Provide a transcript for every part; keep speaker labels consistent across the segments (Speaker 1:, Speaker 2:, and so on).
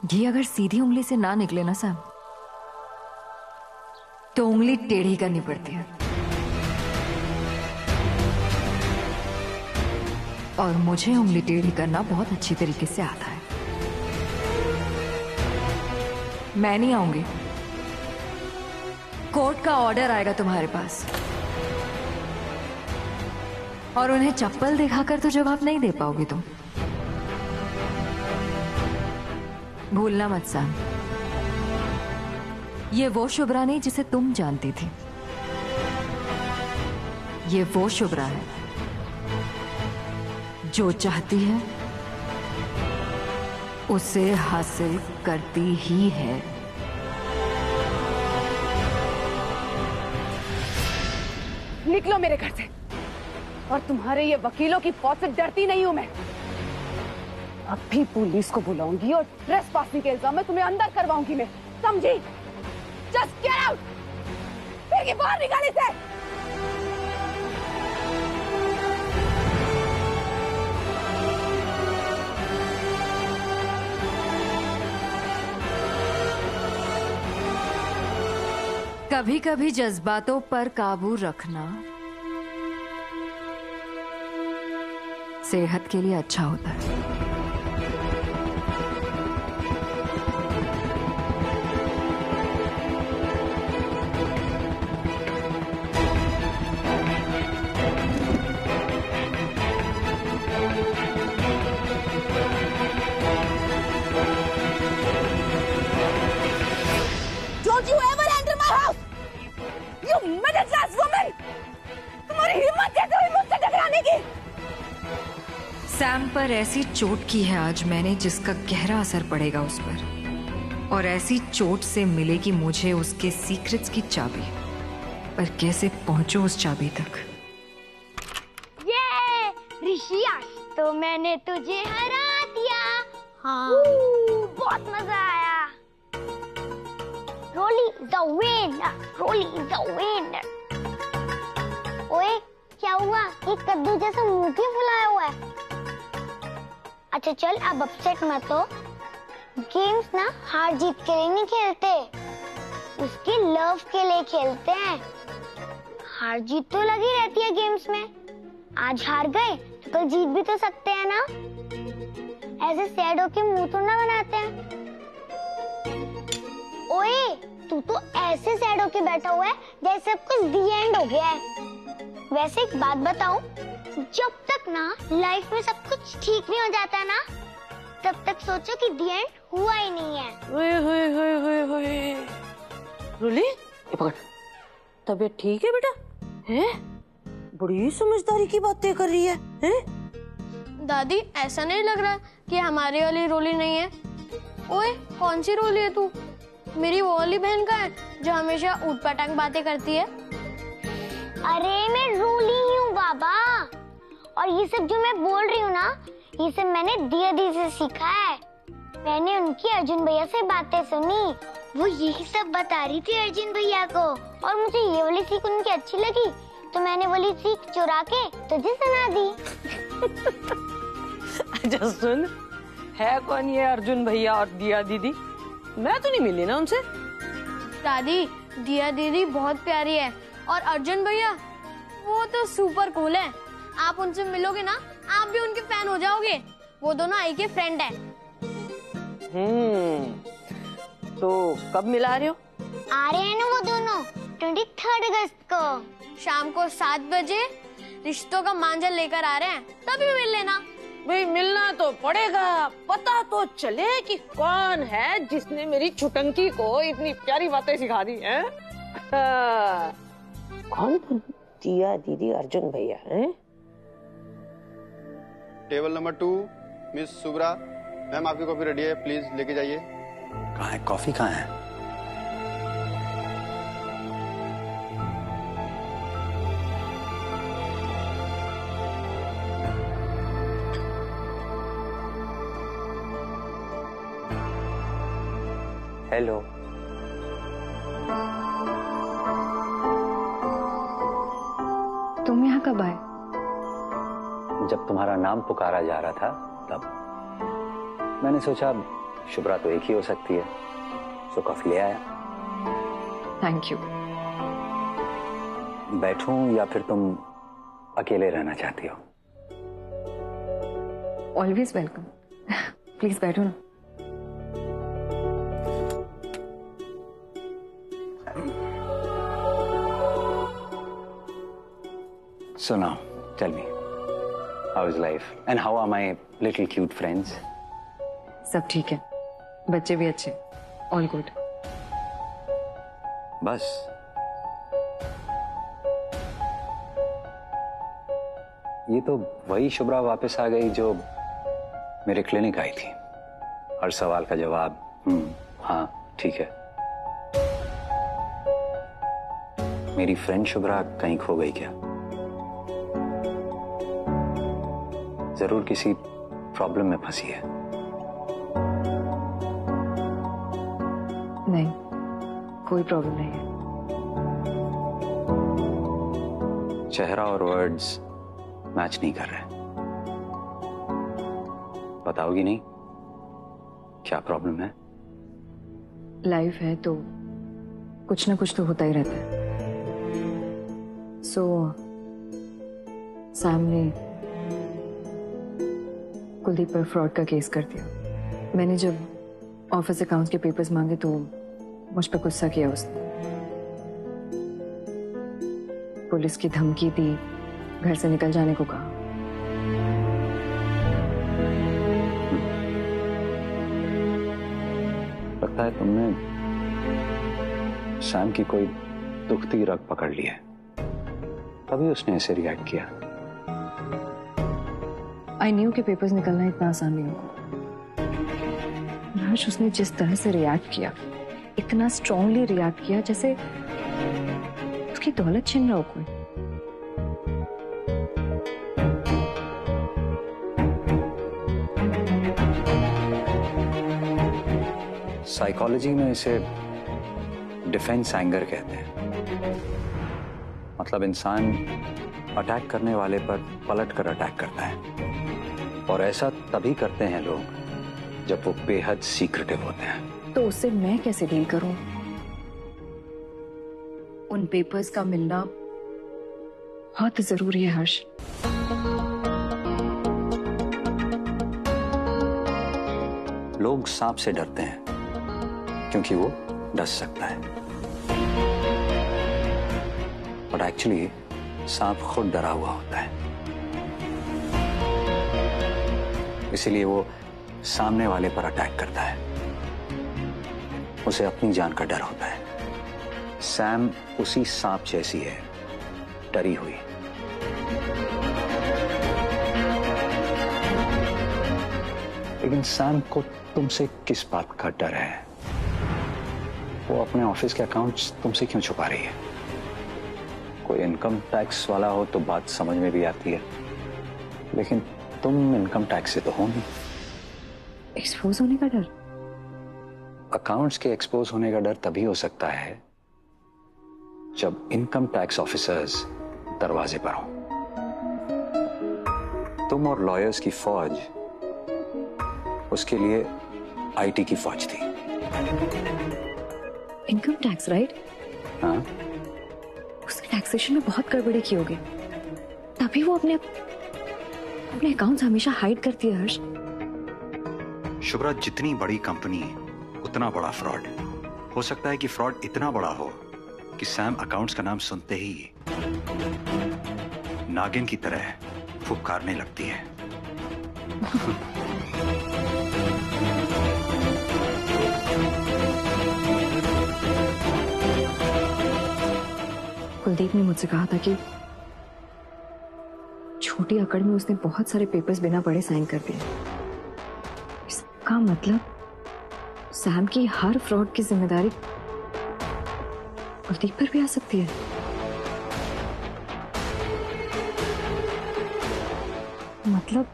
Speaker 1: ये अगर सीधी उंगली से ना निकले ना सैम, तो उंगली टेढ़ी करनी पड़ती है। और मुझे उंगली टेढ़ी करना बहुत अच्छी तरीके से आता है। मैं नहीं आऊंगी, कोर्ट का ऑर्डर आएगा तुम्हारे पास, और उन्हें चप्पल दिखाकर तो जवाब नहीं दे पाओगी तुम। भूलना मत सैम, ये वो शुभ्रा नहीं जिसे तुम जानती थी। ये वो शुभ्रा है जो चाहती है उसे हासिल करती ही है।
Speaker 2: निकलो मेरे घर से, और तुम्हारे ये वकीलों की फौज से डरती नहीं हूं मैं। अभी पुलिस को बुलाऊंगी और ट्रेसपासिंग के इल्जाम में तुम्हें अंदर करवाऊंगी मैं, समझी? जस्ट गेट आउट, फिर बाहर निकाल इसे।
Speaker 1: कभी कभी जज्बातों पर काबू रखना सेहत के लिए अच्छा होता है।
Speaker 2: Don't you ever enter my house, you middle class woman! तुम्हारी हिम्मत कैसे हुई मुझसे टकराने की?
Speaker 1: सैम पर ऐसी चोट की है आज मैंने जिसका गहरा असर पड़ेगा उस पर, और ऐसी चोट से मिलेगी मुझे उसके सीक्रेट्स की चाबी। पर कैसे पहुंचो उस चाबी तक?
Speaker 3: ये ऋषि, आज तो मैंने तुझे हरा दिया। हाँ, बहुत मजा आया। Roli is the winner, Roli is the winner. ओए, क्या हुआ? ये कद्दू जैसा मुंह क्यों फुलाया हुआ है? अच्छा चल, अब अपसेट मत हो। गेम्स ना हार जीत के लिए नहीं खेलते, उसके लव के लिए खेलते हैं। हार जीत तो लगी रहती है गेम्स में। आज हार गए तो कल जीत भी तो सकते हैं ना। ऐसे सैड होके मुंह तो ना बनाते हैं। ओए, तू तो ऐसे सैड होके बैठा हुआ है जैसे सब कुछ दी एंड हो गया है। वैसे एक बात बताऊं, जब तक ना लाइफ में सब कुछ ठीक नहीं हो जाता ना, तब तक सोचो कि दी एंड हुआ ही नहीं है।
Speaker 4: रोली, ये पकड़। तबीयत ठीक है बेटा? हैं? बड़ी समझदारी की बातें कर रही है, हैं?
Speaker 3: दादी, ऐसा नहीं लग रहा कि हमारी वाली रोली नहीं है। ओए, कौन सी रोली है तू? मेरी वो वाली बहन का है जो हमेशा ऊट पटांग बातें करती है। अरे मैं रोली ही हूँ बाबा, और ये सब जो मैं बोल रही हूँ ना, ये सब मैंने दिया दी से सीखा है। मैंने उनकी अर्जुन भैया से बातें सुनी, वो यही सब बता रही थी अर्जुन भैया को, और मुझे ये वाली सीख उनकी अच्छी लगी, तो मैंने वाली सीख चुरा के तुझे सुना दी।
Speaker 4: अच्छा सुन, है कौन ये अर्जुन भैया और दिया दीदी? मैं तो नहीं मिली ना उनसे।
Speaker 3: दादी, दिया दीदी बहुत प्यारी है, और अर्जुन भैया वो तो सुपर कूल है। आप उनसे मिलोगे ना, आप भी उनके फैन हो जाओगे। वो दोनों आई के फ्रेंड हैं।
Speaker 4: तो कब मिला रहे हो?
Speaker 3: आ रहे हैं ना वो दोनों 23 अगस्त को शाम को 7 बजे रिश्तों का मांझा लेकर आ रहे हैं, तभी मिल लेना।
Speaker 4: भाई मिलना तो पड़ेगा, पता तो चले कि कौन है जिसने मेरी छुटंकी को इतनी प्यारी बातें सिखा दी हैं। कौन? दिया दीदी, अर्जुन भैया हैं?
Speaker 5: Table number 2, miss Shubhra ma'am, आपकी कॉफी रेडी है, प्लीज लेके जाइए।
Speaker 6: कहाँ है कॉफी? कहाँ है? हेलो,
Speaker 1: तुम यहाँ कब आए?
Speaker 6: जब तुम्हारा नाम पुकारा जा रहा था तब मैंने सोचा शुभ्रा तो एक ही हो सकती है, सो कॉफी ले आया।
Speaker 1: Thank you.
Speaker 6: बैठूं या फिर तुम अकेले रहना चाहती हो?
Speaker 1: Always welcome. प्लीज बैठो ना।
Speaker 6: So now, tell me, how is life? And how are my little cute friends?
Speaker 1: सब ठीक है, बच्चे भी अच्छे, ऑल गुड।
Speaker 6: बस ये तो वही शुभ्रा वापस आ गई जो मेरे क्लिनिक आई थी। हर सवाल का जवाब हाँ ठीक है। मेरी फ्रेंड शुभ्रा कहीं खो गई क्या? जरूर किसी प्रॉब्लम में फंसी है।
Speaker 1: नहीं, कोई प्रॉब्लम नहीं है।
Speaker 6: चेहरा और वर्ड्स मैच नहीं कर रहे। बताओगी नहीं क्या प्रॉब्लम है?
Speaker 1: लाइफ है तो कुछ ना कुछ तो होता ही रहता है। सामने कुलदीप पर फ्रॉड का केस कर दिया। मैंने जब ऑफिस अकाउंट्स के पेपर्स मांगे तो मुझ पर गुस्सा किया उसने। पुलिस की धमकी दी, घर से निकल जाने को कहा।
Speaker 6: लगता है तुमने सैम की कोई दुखती रग पकड़ ली है, तभी उसने ऐसे रिएक्ट किया।
Speaker 1: आई न्यू के पेपर्स निकलना इतना आसान नहीं होगा। हर्ष, उसने जिस तरह से रिएक्ट किया, इतना स्ट्रांगली रिएक्ट किया जैसे उसकी दौलत छीन रहा हो कोई।
Speaker 6: साइकोलॉजी में इसे डिफेंस एंगर कहते हैं। मतलब इंसान अटैक करने वाले पर पलट कर अटैक करता है, और ऐसा तभी करते हैं लोग जब वो बेहद सीक्रेटिव होते हैं।
Speaker 1: तो उससे मैं कैसे डील करूं? उन पेपर्स का मिलना बहुत जरूरी है हर्ष।
Speaker 6: लोग सांप से डरते हैं क्योंकि वो डस सकता है, और एक्चुअली सांप खुद डरा हुआ होता है। इसीलिए वो सामने वाले पर अटैक करता है। उसे अपनी जान का डर होता है। सैम उसी सांप जैसी है, डरी हुई। लेकिन सैम को तुमसे किस बात का डर है? वो अपने ऑफिस के अकाउंट्स तुमसे क्यों छुपा रही है? कोई इनकम टैक्स वाला हो तो बात समझ में भी आती है, लेकिन तुम इनकम टैक्स से तो हो नहीं।
Speaker 1: एक्सपोज होने का डर?
Speaker 6: अकाउंट्स के एक्सपोज होने का डर तभी हो सकता है जब इनकम टैक्स ऑफिसर्स दरवाजे पर हो। तुम और लॉयर्स की फौज उसके लिए आईटी की फौज थी।
Speaker 1: Income tax, right?
Speaker 6: हाँ,
Speaker 1: उसने टैक्सेशन में बहुत गड़बड़ी की होगी, तभी वो अपने अकाउंट्स हमेशा हाइड करती है। हर्ष,
Speaker 6: शुभ्रा, जितनी बड़ी कंपनी उतना बड़ा फ्रॉड। हो सकता है कि फ्रॉड इतना बड़ा हो कि सैम अकाउंट्स का नाम सुनते ही नागिन की तरह फुफकारने लगती है।
Speaker 1: कुलदीप ने मुझसे कहा था कि छोटी अकड़ में उसने बहुत सारे पेपर्स बिना पढ़े साइन कर दिए। इसका मतलब सैम की हर फ्रॉड की जिम्मेदारी कुलदीप पर भी आ सकती है। मतलब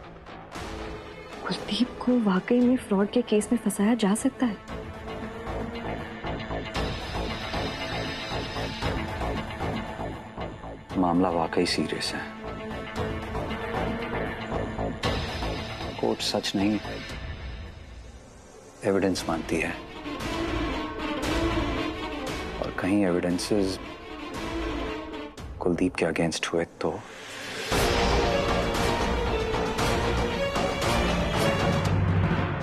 Speaker 1: कुलदीप को वाकई में फ्रॉड के केस में फंसाया जा सकता है।
Speaker 6: मामला वाकई सीरियस है। कोर्ट सच नहीं, एविडेंस मांगती है, और कहीं एविडेंसेस कुलदीप के अगेंस्ट हुए तो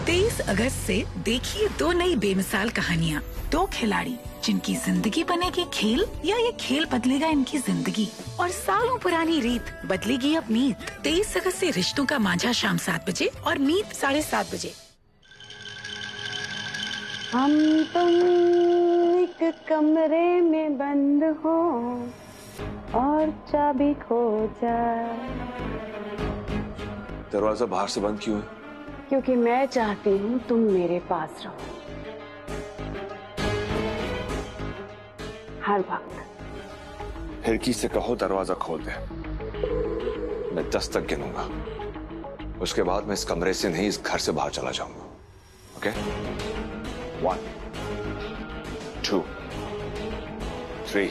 Speaker 7: 23 अगस्त से देखिए 2 नई बेमिसाल कहानियाँ, 2 खिलाड़ी जिनकी जिंदगी बनेगी खेल या ये खेल बदलेगा इनकी जिंदगी, और सालों पुरानी रीत बदलेगी अब मीत। 23 अगस्त से रिश्तों का मांझा शाम 7 बजे और मीत 7:30 बजे।
Speaker 2: हम तुम एक कमरे में बंद हो और चाबी खो जाए।
Speaker 8: दरवाजा बाहर से बंद क्यों है?
Speaker 2: क्योंकि मैं चाहती हूँ तुम मेरे पास रहो हर वक्त।
Speaker 8: खिड़की से कहो दरवाजा खोल दे, मैं 10 तक गिनूंगा। उसके बाद मैं इस कमरे से नहीं, इस घर से बाहर चला जाऊंगा। ओके? 1 2 3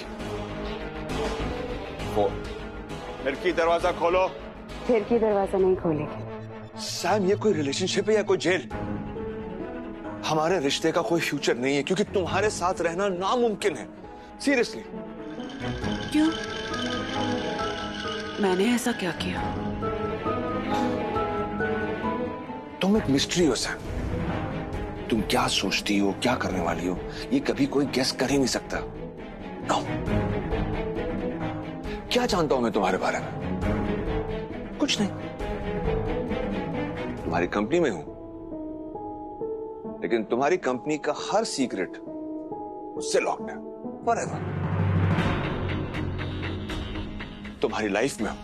Speaker 8: 4। खिड़की दरवाजा खोलो।
Speaker 2: खिड़की दरवाजा नहीं खोलेगी।
Speaker 8: सैम, ये कोई रिलेशनशिप है या कोई जेल? हमारे रिश्ते का कोई फ्यूचर नहीं है, क्योंकि तुम्हारे साथ रहना नामुमकिन है। सीरियसली।
Speaker 9: क्यों? मैंने ऐसा क्या किया?
Speaker 8: तुम एक मिस्ट्री हो सैम। तुम क्या सोचती हो, क्या करने वाली हो, ये कभी कोई गेस कर ही नहीं सकता। नो। क्या जानता हूं मैं तुम्हारे बारे में? कुछ नहीं। तुम्हारी कंपनी में हूं, लेकिन तुम्हारी कंपनी का हर सीक्रेट मुझसे लॉक्ड है फॉरएवर। तुम्हारी लाइफ में हूं,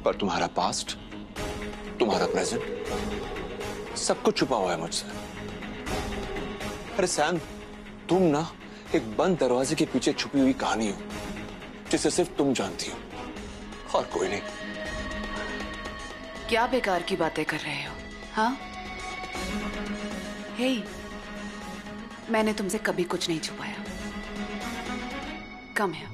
Speaker 8: पर तुम्हारा पास्ट, तुम्हारा प्रेजेंट, सब कुछ छुपा हुआ है मुझसे। अरे सैम, तुम ना एक बंद दरवाजे के पीछे छुपी हुई कहानी हो, जिसे सिर्फ तुम जानती हो और कोई नहीं।
Speaker 9: क्या बेकार की बातें कर रहे हो? हाँ? हे, मैंने तुमसे कभी कुछ नहीं छुपाया। कम है।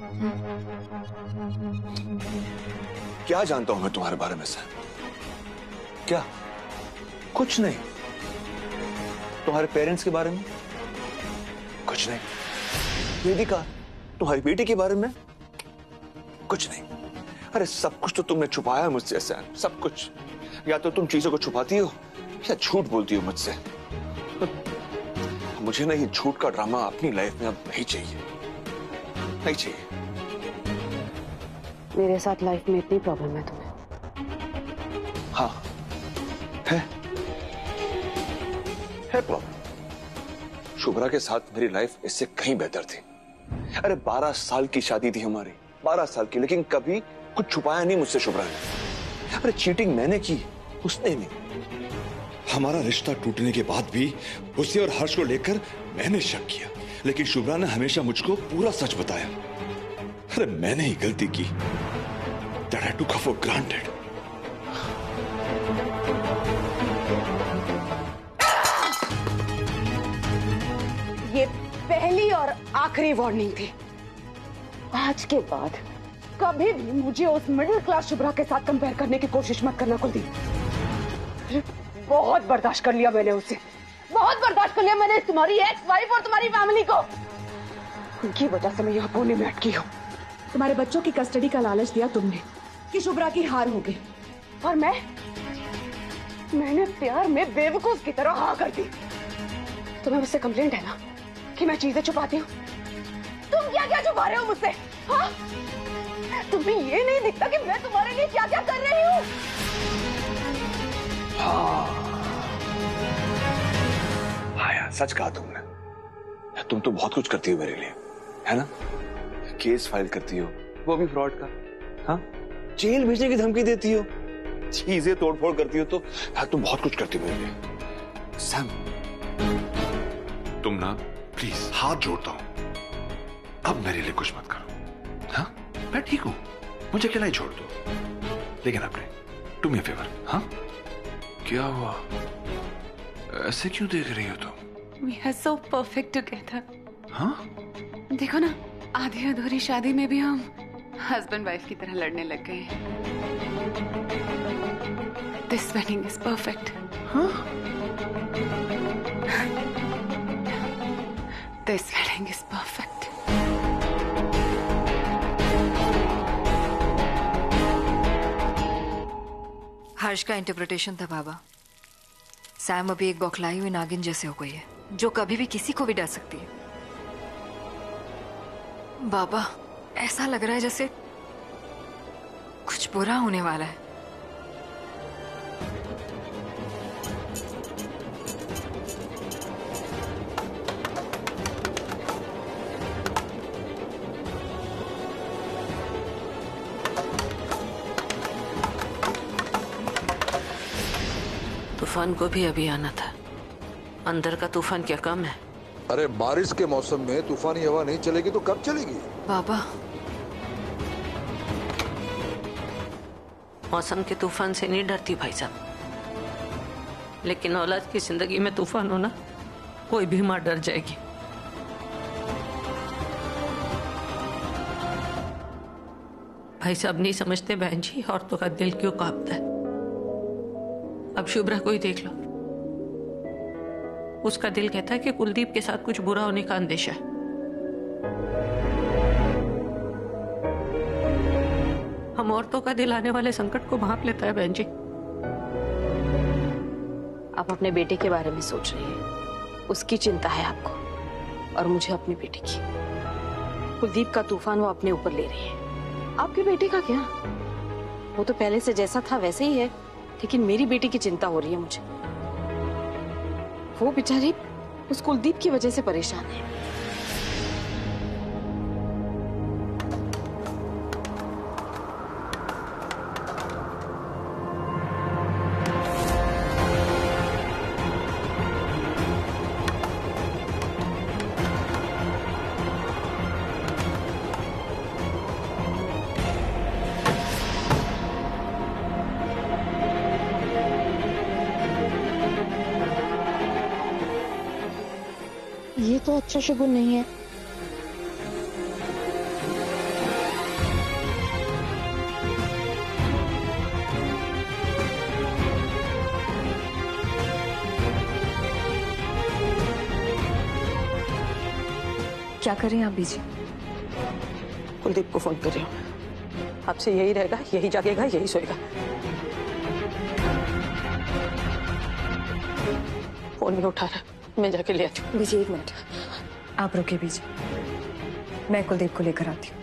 Speaker 8: क्या जानता हूं मैं तुम्हारे बारे में सैम? क्या? कुछ नहीं। तुम्हारे पेरेंट्स के बारे में कुछ नहीं। वेदिका, तुम्हारी बेटी के बारे में कुछ नहीं। अरे सब कुछ तो तुमने छुपाया मुझसे सैम, सब कुछ। या तो तुम चीजों को छुपाती हो या झूठ बोलती हो मुझसे। मुझे ना ये झूठ का ड्रामा अपनी लाइफ में अब नहीं चाहिए, नहीं चाहिए।
Speaker 2: मेरे साथ लाइफ में इतनी प्रॉब्लम है तुम्हें?
Speaker 8: हाँ, है प्रॉब्लम। शुभ्रा के साथ मेरी लाइफ इससे कहीं बेहतर थी। अरे 12 साल की शादी थी हमारी, 12 साल की, लेकिन कभी कुछ छुपाया नहीं मुझसे शुभ्रा ने। अरे चीटिंग मैंने की, उसने नहीं।
Speaker 10: हमारा रिश्ता टूटने के बाद भी उसे और हर्ष को लेकर मैंने शक किया, लेकिन शुभ्रा ने हमेशा मुझको पूरा सच बताया। अरे मैंने ही गलती की। That I took her for granted.
Speaker 2: ये पहली और आखिरी वार्निंग थी। आज के बाद कभी भी मुझे उस मिडिल क्लास शुभ्रा के साथ कंपेयर करने की कोशिश मत करना कुलदीप। बहुत बर्दाश्त कर लिया मैंने उससे, बहुत बर्दाश्त कर लिया मैंने तुम्हारी एक्स वाइफ और तुम्हारी फैमिली को। उनकी वजह से मैं यहाँ पुणे में अटकी हूँ। तुम्हारे बच्चों की कस्टडी का लालच दिया तुमने कि शुभ्रा की हार हो गई, और मैंने प्यार में बेवकूफ की तरह हाँ कर दी। तुम्हें मुझसे कंप्लेंट है ना कि मैं चीजें छुपाती हूँ? तुम क्या क्या छुपा रहे हो मुझसे? हाँ? तुम्हें ये नहीं दिखता कि मैं तुम्हारे लिए क्या क्या कर रही हूँ?
Speaker 8: हाँ यार, सच कहा तुमने। तुम तो बहुत कुछ करती हो मेरे लिए, है ना? केस फाइल करती हो, वो भी फ्रॉड का। हाँ, जेल भेजने की धमकी देती हो, चीजें तोड़फोड़ करती हो, तो यार तुम बहुत कुछ करती हो मेरे लिए। सैम,
Speaker 10: तुम ना प्लीज हाथ जोड़ता हूं, अब मेरे लिए कुछ मत करो। हाँ, मैं ठीक हूं, मुझे अकेला ही छोड़ दो। लेकिन अपने डू मी अ फेवर। हाँ, क्या हुआ? ऐसे क्यों देख रही हो तुम?
Speaker 9: We are so perfect together.
Speaker 10: हाँ?
Speaker 9: देखो ना, आधी अधूरी शादी में भी हम हस्बैंड वाइफ की तरह लड़ने लग गए हैं। This wedding is perfect.
Speaker 10: हाँ?
Speaker 9: This wedding is perfect.
Speaker 1: हर्ष का इंटरप्रिटेशन था बाबा। सैम अभी एक बौखलाई हुई नागिन जैसे हो गई है, जो कभी भी किसी को भी डर सकती है। बाबा, ऐसा लग रहा है जैसे कुछ बुरा होने वाला है।
Speaker 4: तूफान को भी अभी आना था। अंदर का तूफान क्या कम है?
Speaker 11: अरे बारिश के मौसम में तूफानी हवा नहीं चलेगी तो कब चलेगी?
Speaker 1: बाबा,
Speaker 4: मौसम के तूफान से नहीं डरती भाई साहब, लेकिन औलाद की जिंदगी में तूफान हो ना, कोई भी मां डर जाएगी। भाई साहब नहीं समझते बहन जी, औरतों का दिल क्यों कांपता है। अब शुभ्रा को ही देख लो, उसका दिल कहता है कि कुलदीप के साथ कुछ बुरा होने का अंदेशा है। हम औरतों का दिल आने वाले संकट को भांप लेता है बहन जी।
Speaker 2: आप अपने बेटे के बारे में सोच रही हैं, उसकी चिंता है आपको, और मुझे अपनी बेटे की। कुलदीप का तूफान वो अपने ऊपर ले रही है, आपके बेटे का क्या? वो तो पहले से जैसा था वैसे ही है, लेकिन मेरी बेटी की चिंता हो रही है मुझे। वो बेचारी उस कुलदीप की वजह से परेशान है। ये तो अच्छा शगुन नहीं है।
Speaker 1: क्या कर रही हैं आप बीजी?
Speaker 4: कुलदीप को फोन कर रही हूँ। आपसे यही रहेगा, यही जागेगा, यही सोएगा। फोन नहीं उठा रहा, मैं जाके ले आती हूँ।
Speaker 1: बीजी, एक मिनट, आप रुकिए बीजी, मैं कुलदीप को लेकर आती हूँ।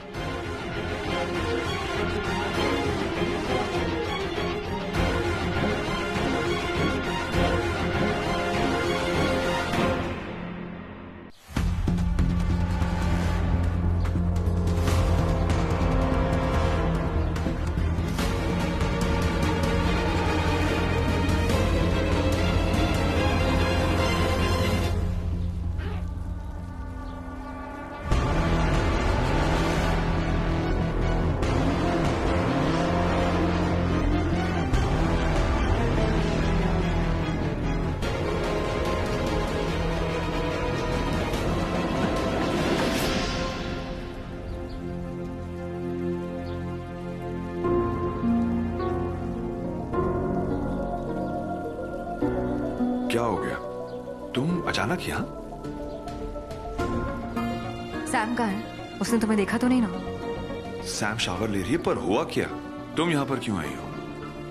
Speaker 10: क्या हो गया? तुम अचानक यहाँ?
Speaker 1: सैम कहाँ है? उसने तुम्हें देखा तो नहीं ना?
Speaker 10: सैम शावर ले रही है, पर हुआ क्या? तुम यहाँ पर क्यों आई हो?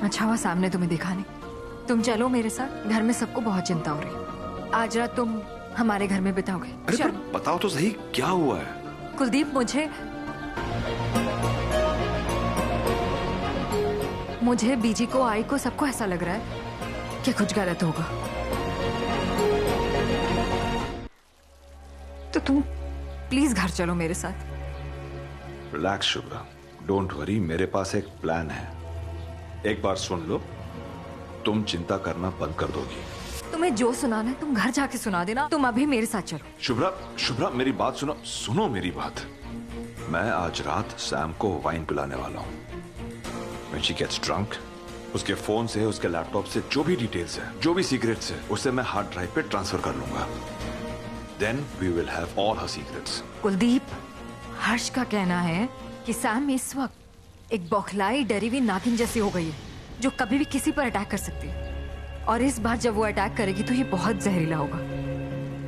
Speaker 1: अच्छा हुआ सैम ने तुम्हें देखा नहीं। तुम चलो मेरे साथ, घर में सबको बहुत चिंता हो रही है। आज रात तुम हमारे घर में बिताओगे।
Speaker 10: अरे पर बताओ तो सही, क्या हुआ है?
Speaker 1: कुलदीप, मुझे बीजी को, आई को, सबको ऐसा लग रहा है कि कुछ गलत होगा। तो तुम प्लीज घर चलो मेरे साथ।
Speaker 10: रिलैक्स शुभ्रा, डोंट वरी, मेरे पास एक प्लान है। एक बार सुन लो, तुम चिंता करना बंद कर दोगी।
Speaker 1: तुम्हें जो सुनाना है तुम घर जाके सुना देना, तुम अभी मेरे साथ चलो।
Speaker 10: शुभ्रा मेरी बात सुनो मेरी बात। मैं आज रात सैम को वाइन पिलाने वाला हूँ। When she gets drunk, उसके फोन से, उसके लैपटॉप से जो भी डिटेल्स है, जो भी सीक्रेट्स है, उसे मैं हार्ड ड्राइव पे ट्रांसफर कर लूंगा। Then we will have all her secrets.
Speaker 1: Kuldeep, हर्ष का कहना है कि सैम इस वक्त एक बौखलाई, डरी हुई नागिन जैसी हो गई है, जो कभी भी किसी पर अटैक कर सकती है। और इस बार जब वो अटैक करेगी तो ये बहुत जहरीला होगा।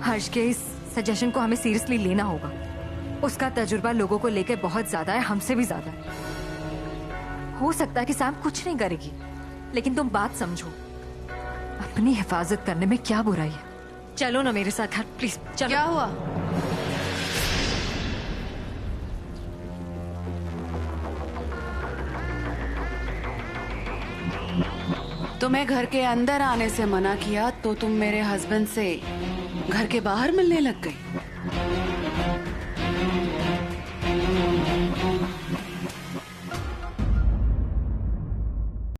Speaker 1: हर्ष के इस सजेशन को हमें सीरियसली लेना होगा। उसका तजुर्बा लोगों को लेकर बहुत ज्यादा है, हमसे भी ज्यादा है। हो सकता है कि सैम कुछ नहीं करेगी, लेकिन तुम बात समझो, अपनी हिफाजत करने में क्या बुराई है। चलो ना मेरे साथ घर, प्लीज चलो।
Speaker 9: क्या हुआ? तुम्हें घर के अंदर आने से मना किया तो तुम मेरे हस्बैंड से घर के बाहर मिलने लग गई।